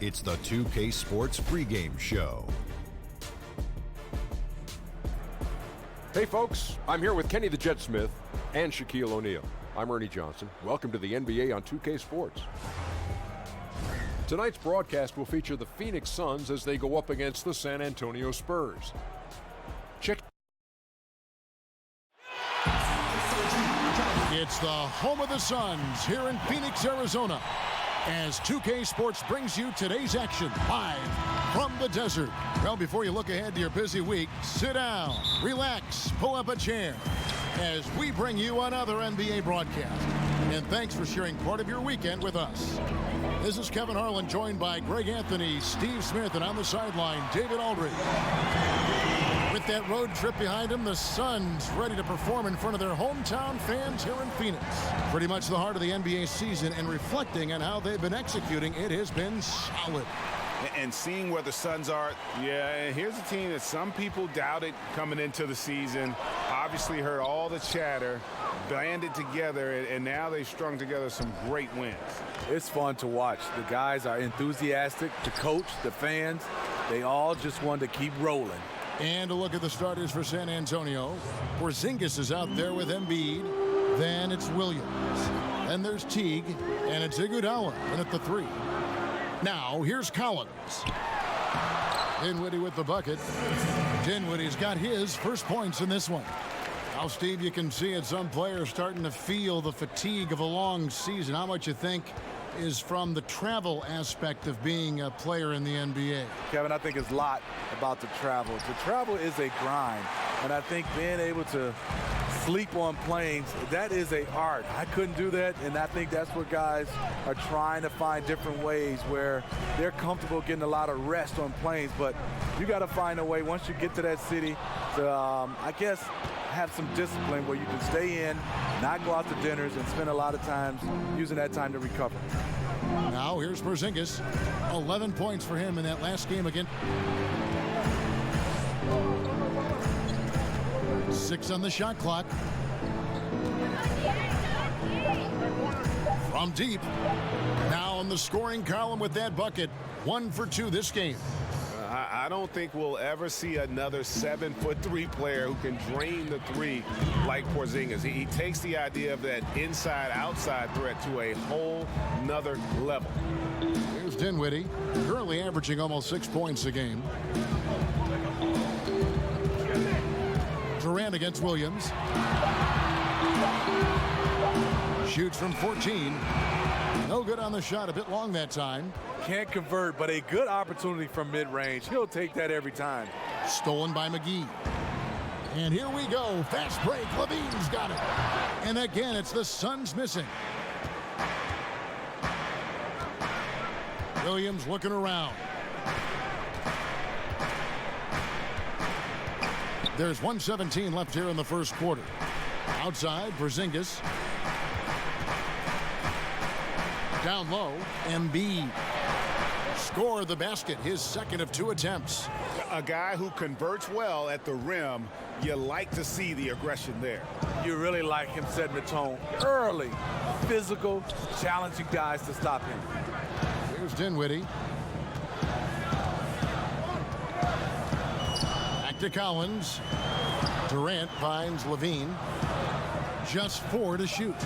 It's the 2K Sports pregame show. Hey folks, I'm here with Kenny the Jet Smith and Shaquille O'Neal. I'm Ernie Johnson. Welcome to the NBA on 2K Sports. Tonight's broadcast will feature the Phoenix Suns as they go up against the San Antonio Spurs. Check. It's the home of the Suns here in Phoenix, Arizona, as 2K Sports brings you today's action live from the desert. Well, before you look ahead to your busy week, sit down, relax, pull up a chair as we bring you another NBA broadcast. And thanks for sharing part of your weekend with us. This is Kevin Harlan, joined by Greg Anthony, Steve Smith, and on the sideline, David Aldridge. With that road trip behind him, the Suns ready to perform in front of their hometown fans here in Phoenix. Pretty much the heart of the NBA season, and reflecting on how they've been executing, it has been solid. And seeing where the Suns are, yeah, here's a team that some people doubted coming into the season. Obviously heard all the chatter, banded together, and now they've strung together some great wins. It's fun to watch. The guys are enthusiastic. The coach, the fans, they all just want to keep rolling. And a look at the starters for San Antonio. Porzingis is out there with Embiid. Then it's Williams. Then there's Teague, and it's Iguodala in at the 3. Now, here's Collins. Dinwiddie with the bucket. Dinwiddie's got his first points in this one. Now, Steve, you can see it. Some players starting to feel the fatigue of a long season. How much you think is from the travel aspect of being a player in the NBA? Kevin, I think it's a lot about the travel. The travel is a grind, and I think being able to sleep on planes, that is an art. I couldn't do that, and I think that's what guys are trying to find different ways where they're comfortable getting a lot of rest on planes, but you got to find a way once you get to that city to, I guess, have some discipline where you can stay in, not go out to dinners, and spend a lot of times using that time to recover. Now here's Porzingis. 11 points for him in that last game again. 6 on the shot clock. From deep. Now in the scoring column with that bucket. 1 for 2 this game. I don't think we'll ever see another 7'3" player who can drain the three like Porzingis. He takes the idea of that inside-outside threat to a whole nother level. Here's Dinwiddie, currently averaging almost 6 points a game. Durant against Williams. Shoots from 14. No good on the shot, a bit long that time. Can't convert, but a good opportunity from mid-range. He'll take that every time. Stolen by McGee. And here we go. Fast break. Levine's got it. And again, it's the Suns missing. Williams looking around. There's 1:17 left here in the first quarter. Outside, Porzingis. Down low, Embiid. Score the basket, his second of 2 attempts. A guy who converts well at the rim, you like to see the aggression there. You really like him setting the tone early. Physical, challenging guys to stop him. Here's Dinwiddie. Back to Collins. Durant finds Levine. Just 4 to shoot.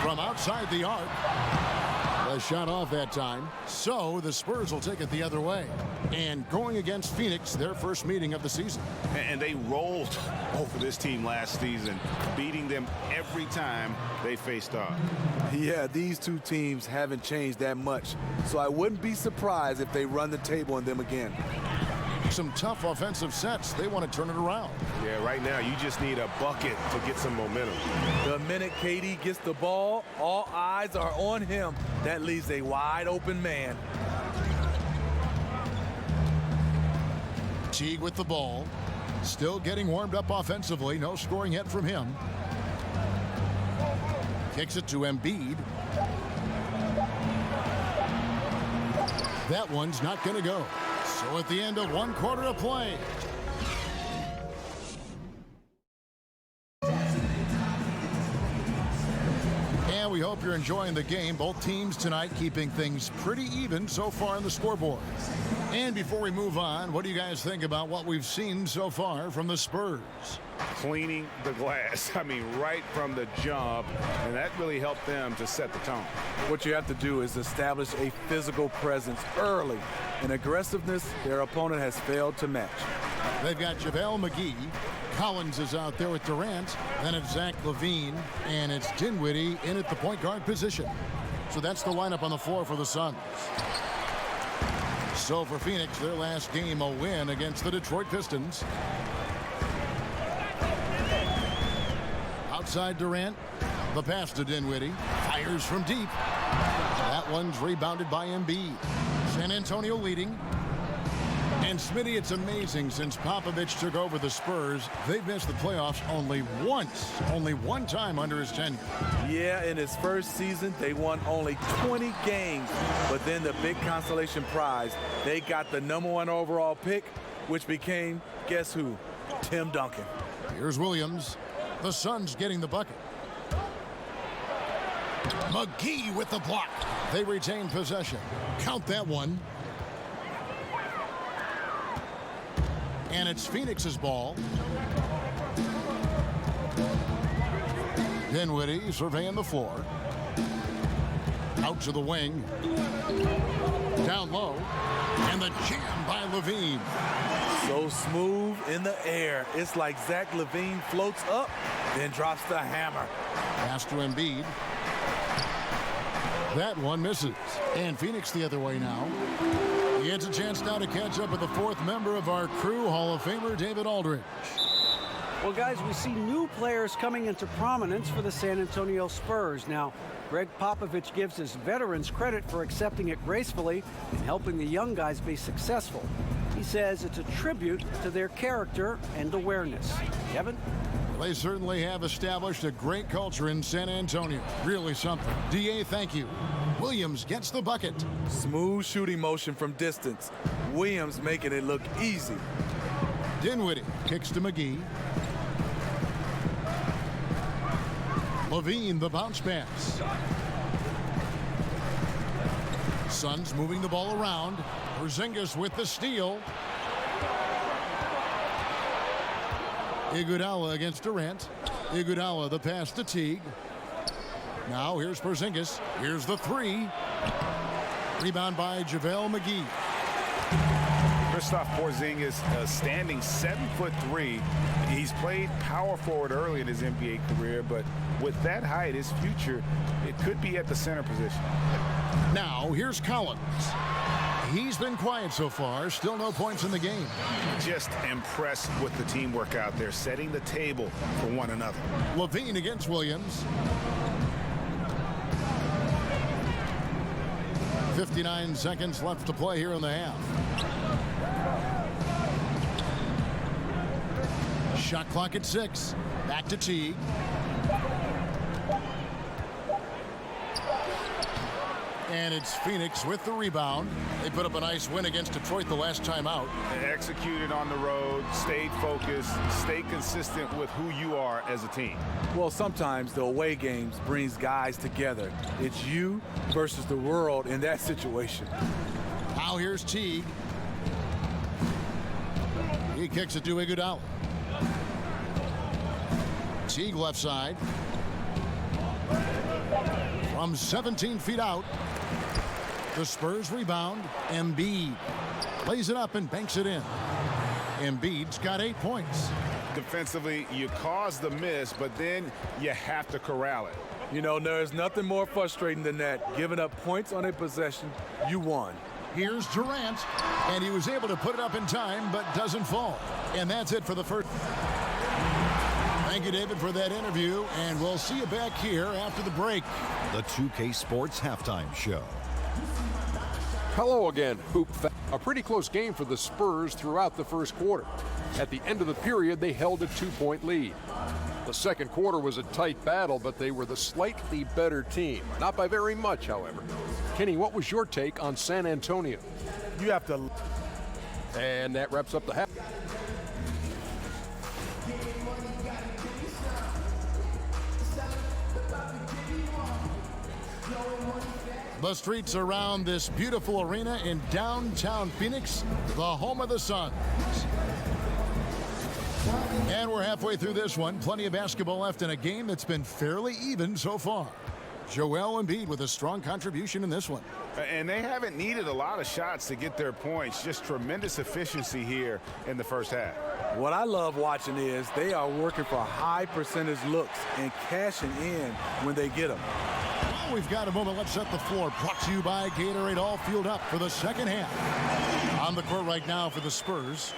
From outside the arc. A shot off that time. So the Spurs will take it the other way. And going against Phoenix, their first meeting of the season. And they rolled over this team last season, beating them every time they faced off. Yeah, these two teams haven't changed that much. So I wouldn't be surprised if they run the table on them again. Some tough offensive sets. They want to turn it around. Yeah, right now you just need a bucket to get some momentum. The minute KD gets the ball, all eyes are on him. That leaves a wide open man. Teague with the ball. Still getting warmed up offensively. No scoring yet from him. Kicks it to Embiid. That one's not going to go. So at the end of 1 quarter of play. And we hope you're enjoying the game. Both teams tonight keeping things pretty even so far on the scoreboard. And before we move on, what do you guys think about what we've seen so far from the Spurs? Cleaning the glass. I mean, right from the jump, and that really helped them to set the tone. What you have to do is establish a physical presence early. In aggressiveness, their opponent has failed to match. They've got JaVale McGee. Collins is out there with Durant. Then it's Zach LaVine, and it's Dinwiddie in at the point guard position. So that's the lineup on the floor for the Suns. So for Phoenix, their last game a win against the Detroit Pistons. Outside Durant, the pass to Dinwiddie, fires from deep. That one's rebounded by Embiid. San Antonio leading. And Smitty, it's amazing, since Popovich took over the Spurs, they've missed the playoffs only one time under his tenure. Yeah, in his first season, they won only 20 games. But then the big consolation prize, they got the #1 overall pick, which became, guess who? Tim Duncan. Here's Williams. The Suns getting the bucket. McGee with the block. They retain possession. Count that one. And it's Phoenix's ball. Dinwiddie surveying the floor. Out to the wing. Down low. And the jam by LaVine. So smooth in the air. It's like Zach LaVine floats up, then drops the hammer. Pass to Embiid. That one misses. And Phoenix the other way now. He gets a chance now to catch up with the fourth member of our crew, Hall of Famer David Aldridge. Well, guys, we see new players coming into prominence for the San Antonio Spurs. Now, Greg Popovich gives his veterans credit for accepting it gracefully and helping the young guys be successful. He says it's a tribute to their character and awareness. Kevin? They certainly have established a great culture in San Antonio. Really something. DA, thank you. Williams gets the bucket. Smooth shooting motion from distance. Williams making it look easy. Dinwiddie kicks to McGee. LaVine, the bounce pass. Suns moving the ball around. Porzingis with the steal. Iguodala against Durant. Iguodala the pass to Teague. Now here's Porzingis. Here's the three. Rebound by JaVale McGee. Kristaps Porzingis, standing 7'3". He's played power forward early in his NBA career, but with that height, his future, it could be at the center position. Now here's Collins. He's been quiet so far. Still no points in the game. Just impressed with the teamwork out there, setting the table for one another. LaVine against Williams. 59 seconds left to play here in the half. Shot clock at 6. Back to Teague. And it's Phoenix with the rebound. They put up a nice win against Detroit the last time out. They executed on the road, stayed focused, stayed consistent with who you are as a team. Well, sometimes the away games brings guys together. It's you versus the world in that situation. Now here's Teague. He kicks it to Iguodala. Teague left side. From 17 feet out. The Spurs rebound. Embiid lays it up and banks it in. Embiid's got 8 points. Defensively, you cause the miss, but then you have to corral it. You know, there's nothing more frustrating than that. Giving up points on a possession, you won. Here's Durant, and he was able to put it up in time, but doesn't fall. And that's it for the first. Thank you, David, for that interview, and we'll see you back here after the break. The 2K Sports Halftime Show. Hello again, Hoop fans. A pretty close game for the Spurs throughout the first quarter. At the end of the period, they held a 2-point lead. The second quarter was a tight battle, but they were the slightly better team. Not by very much, however. Kenny, what was your take on San Antonio? You have to. And that wraps up the half. The streets around this beautiful arena in downtown Phoenix, the home of the Suns. And we're halfway through this one. Plenty of basketball left in a game that's been fairly even so far. Joel Embiid with a strong contribution in this one. And they haven't needed a lot of shots to get their points. Just tremendous efficiency here in the first half. What I love watching is they are working for high percentage looks and cashing in when they get them. Well, we've got a moment. Let's set the floor. Brought to you by Gatorade, all fueled up for the second half. On the court right now for the Spurs,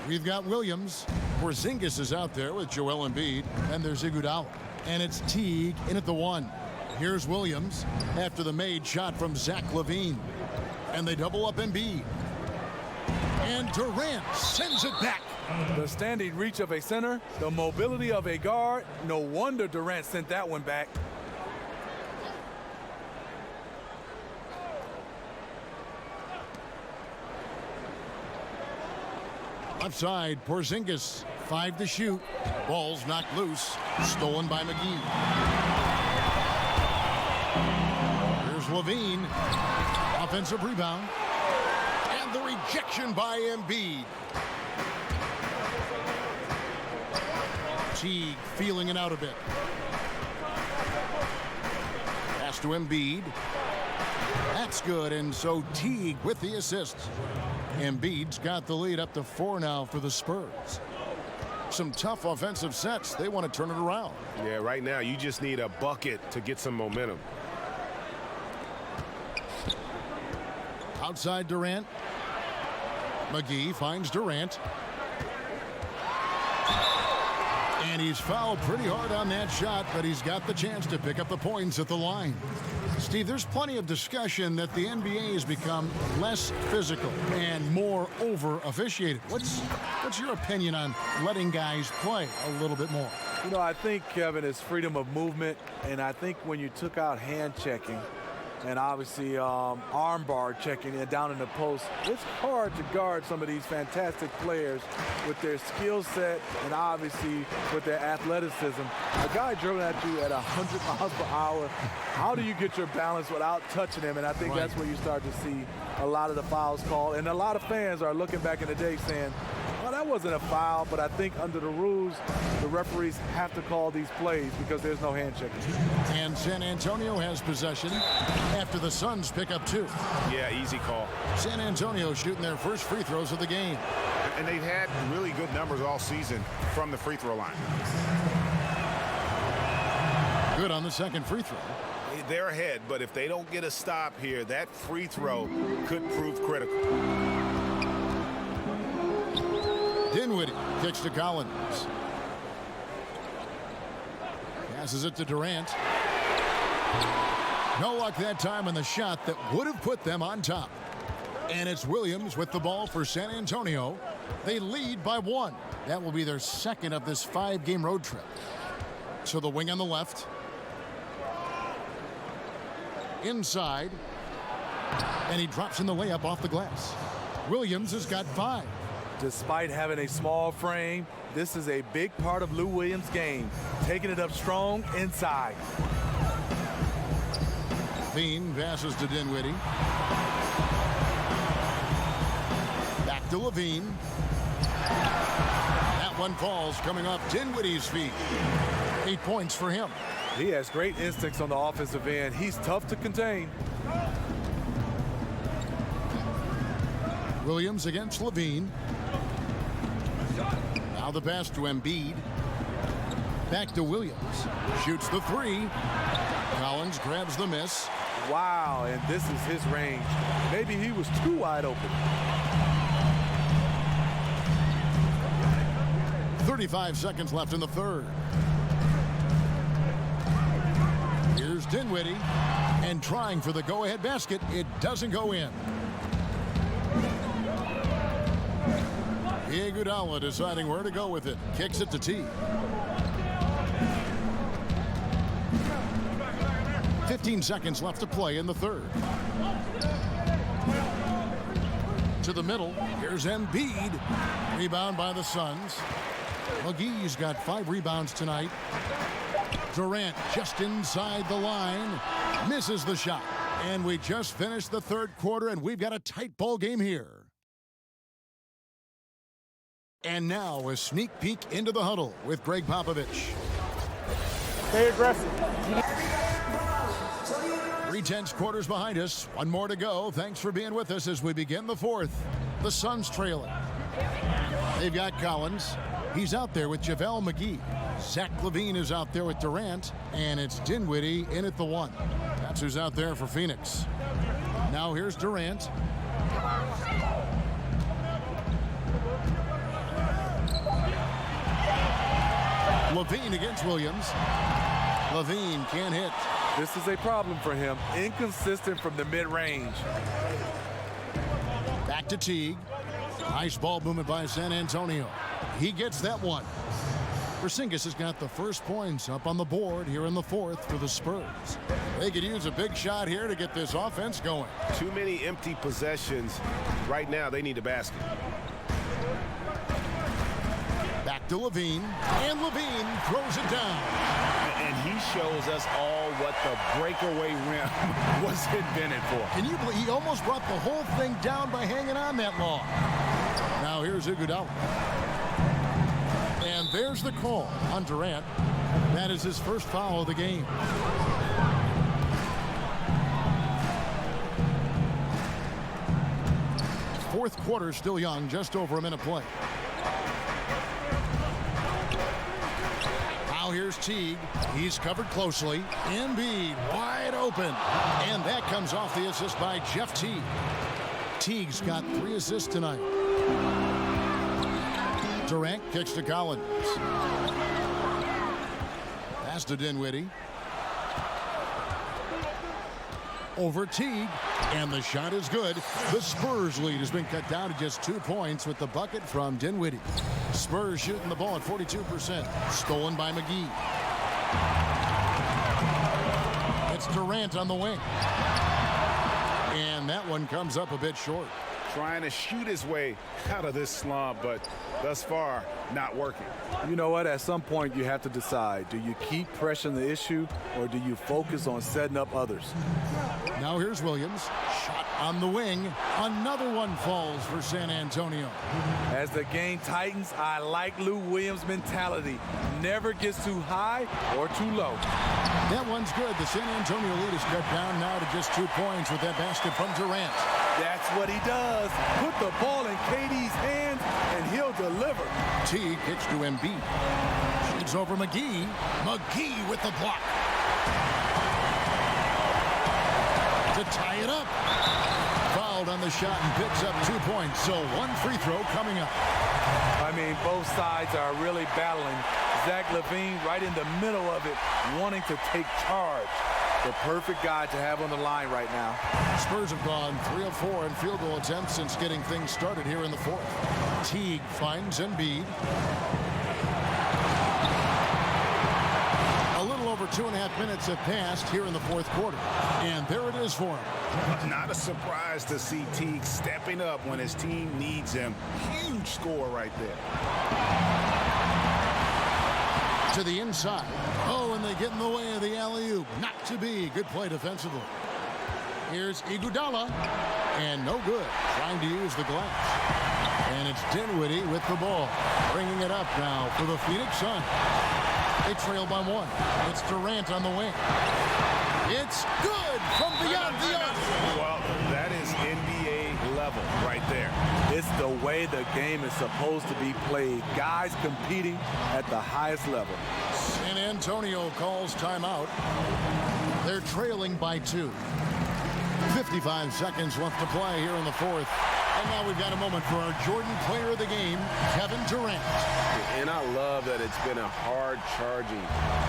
we've got Williams. Porzingis is out there with Joel Embiid. And there's Iguodala. And it's Teague in at the 1. Here's Williams after the made shot from Zach LaVine. And they double up Embiid. And Durant sends it back. The standing reach of a center, the mobility of a guard. No wonder Durant sent that one back. Left side, Porzingis, 5 to shoot. Ball's knocked loose, stolen by McGee. Here's LaVine, offensive rebound, and the rejection by Embiid. Teague feeling it out a bit. Pass to Embiid. That's good, and so Teague with the assist. Embiid's got the lead up to 4 now for the Spurs. Some tough offensive sets. They want to turn it around. Yeah, right now you just need a bucket to get some momentum. Outside Durant. McGee finds Durant. And he's fouled pretty hard on that shot, but he's got the chance to pick up the points at the line. Steve, there's plenty of discussion that the NBA has become less physical and more over-officiated. What's your opinion on letting guys play a little bit more? You know, I think, Kevin, it's freedom of movement, and I think when you took out hand checking and obviously arm bar checking and down in the post, it's hard to guard some of these fantastic players with their skill set and obviously with their athleticism. A guy dribbling at you at 100 miles per hour, how do you get your balance without touching him? And I think that's where you start to see a lot of the fouls called. And a lot of fans are looking back in the day saying, well, that wasn't a foul, but I think under the rules, the referees have to call these plays because there's no hand checking. And San Antonio has possession after the Suns pick up 2. Yeah, easy call. San Antonio shooting their first free throws of the game. And they've had really good numbers all season from the free throw line. Good on the second free throw. They're ahead, but if they don't get a stop here, that free throw could prove critical. Dinwiddie kicks to Collins. Passes it to Durant. No luck that time on the shot that would have put them on top. And it's Williams with the ball for San Antonio. They lead by 1. That will be their second of this 5-game road trip. So the wing on the left. Inside. And he drops in the layup off the glass. Williams has got 5. Despite having a small frame, this is a big part of Lou Williams' game. Taking it up strong inside. Bean passes to Dinwiddie. Back to LaVine. That one falls coming off Dinwiddie's feet. 8 points for him. He has great instincts on the offensive end. He's tough to contain. Williams against LaVine. Now the pass to Embiid. Back to Williams. Shoots the 3. Collins grabs the miss. Wow, and this is his range. Maybe he was too wide open. 35 seconds left in the third. Here's Dinwiddie. And trying for the go-ahead basket. It doesn't go in. Iguodala deciding where to go with it. Kicks it to T. 15 seconds left to play in the third. To the middle. Here's Embiid. Rebound by the Suns. McGee's got 5 rebounds tonight. Durant just inside the line. Misses the shot. And we just finished the third quarter, and we've got a tight ball game here. And now a sneak peek into the huddle with Greg Popovich. Stay aggressive. 3/10 quarters behind us. One more to go. Thanks for being with us as we begin the fourth. The Suns trailing. They've got Collins. He's out there with JaVale McGee. Zach LaVine is out there with Durant. And it's Dinwiddie in at the 1. That's who's out there for Phoenix. Now here's Durant. LaVine against Williams. LaVine can't hit. This is a problem for him. Inconsistent from the mid-range. Back to Teague. Nice ball movement by San Antonio. He gets that one. Porzingis has got the first points up on the board here in the fourth for the Spurs. They could use a big shot here to get this offense going. Too many empty possessions. Right now, they need a basket. Back to LaVine, and LaVine throws it down. And he shows us all what the breakaway rim was invented for. Can you believe he almost brought the whole thing down by hanging on that long? Now here's Iguodala. And there's the call on Durant. That is his first foul of the game. Fourth quarter still young, just over a minute play. Now here's Teague. He's covered closely. Embiid wide open. And that comes off the assist by Jeff Teague. Teague's got 3 assists tonight. Durant kicks to Collins. Pass to Dinwiddie. Over Teague. And the shot is good. The Spurs lead has been cut down to just 2 points with the bucket from Dinwiddie. Spurs shooting the ball at 42%. Stolen by McGee. It's Durant on the wing. And that one comes up a bit short. Trying to shoot his way out of this slump, but thus far, not working. You know what? At some point, you have to decide. Do you keep pressing the issue, or do you focus on setting up others? Now here's Williams. Shot on the wing. Another one falls for San Antonio. As the game tightens, I like Lou Williams' mentality. Never gets too high or too low. That one's good. The San Antonio lead is cut down now to just 2 points with that basket from Durant. That's what he does. Put the ball in KD's hands, and he'll deliver. Teague kicks to Embiid. Shoots over McGee. McGee with the block. To tie it up. Fouled on the shot and picks up 2 points. So 1 free throw coming up. I mean, both sides are really battling. Zach LaVine right in the middle of it, wanting to take charge. The perfect guy to have on the line right now. Spurs have gone 3 of 4 in field goal attempts since getting things started here in the fourth. Teague finds Embiid. A little over 2.5 minutes have passed here in the fourth quarter. And there it is for him. Not a surprise to see Teague stepping up when his team needs him. Huge score right there. To the inside. Oh, and they get in the way of the alley-oop. Not to be. Good play defensively. Here's Iguodala. And no good. Trying to use the glass. And it's Dinwiddie with the ball. Bringing it up now for the Phoenix Suns. They trail by 1. It's Durant on the wing. It's good from beyond the arc. Well, that is NBA level right there. It's the way the game is supposed to be played. Guys competing at the highest level. San Antonio calls timeout. They're trailing by 2. 55 seconds left to play here in the fourth. And now we've got a moment for our Jordan Player of the Game, Kevin Durant. And I love that it's been a hard-charging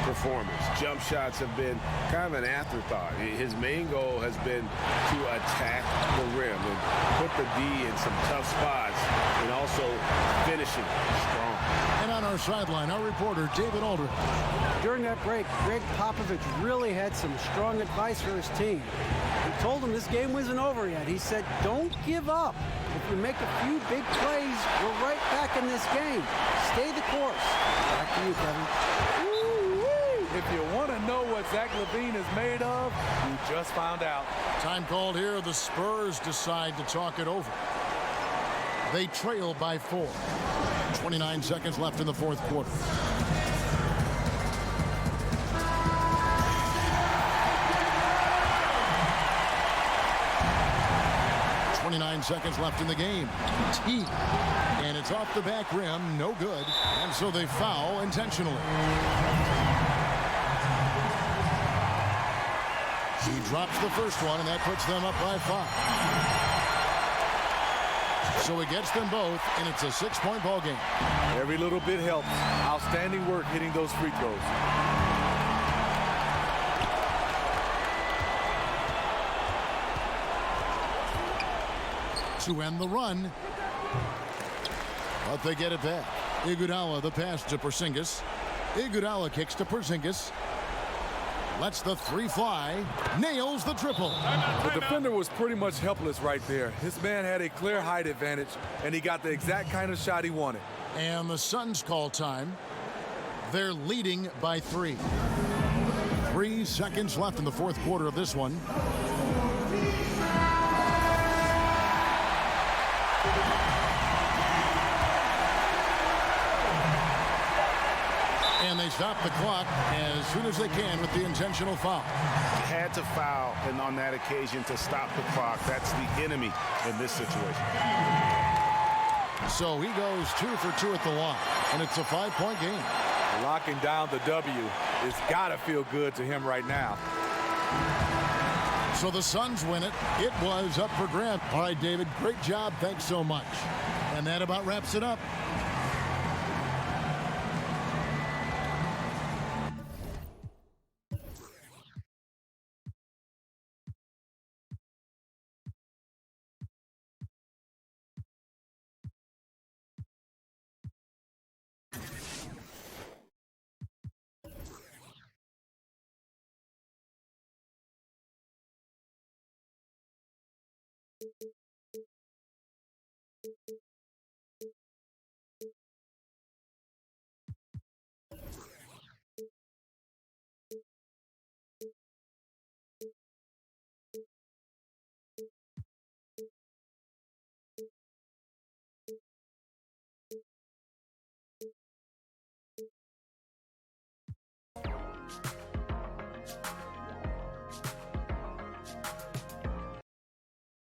performance. Jump shots have been kind of an afterthought. His main goal has been to attack the rim and put the D in some tough spots and also finishing strong. And on our sideline, our reporter, David Aldridge. During that break, Greg Popovich really had some strong advice for his team. He told them this game wasn't over yet. He said, don't give up. If you make a few big plays, we're right back in this game. Stay the course. Back to you, Kevin. if you want to know what Zach LaVine is made of, you just found out. Time called here. The Spurs decide to talk it over. They trail by 4. 29 seconds left in the fourth quarter. Seconds left in the game. T. And it's off the back rim. No good. And so they foul intentionally. He drops the first one, and that puts them up by 5. So he gets them both, and it's a 6-point ball game. Every little bit helps. Outstanding work hitting those free throws. To end the run, but they get it back. Iguodala the pass to Porzingis. Iguodala kicks to Porzingis. Lets the 3 fly. Nails the triple. The defender was pretty much helpless right there. His man had a clear height advantage, and he got the exact kind of shot he wanted. And the Suns call time. They're leading by 3. 3 seconds left in the fourth quarter of this one. And they stop the clock as soon as they can with the intentional foul. Had to foul, and on that occasion to stop the clock. That's the enemy in this situation. So he goes 2 for 2 at the line, and it's a 5-point game. Locking down the W has got to feel good to him right now. So the Suns win it. It was up for grabs. All right, David, great job. Thanks so much. And that about wraps it up.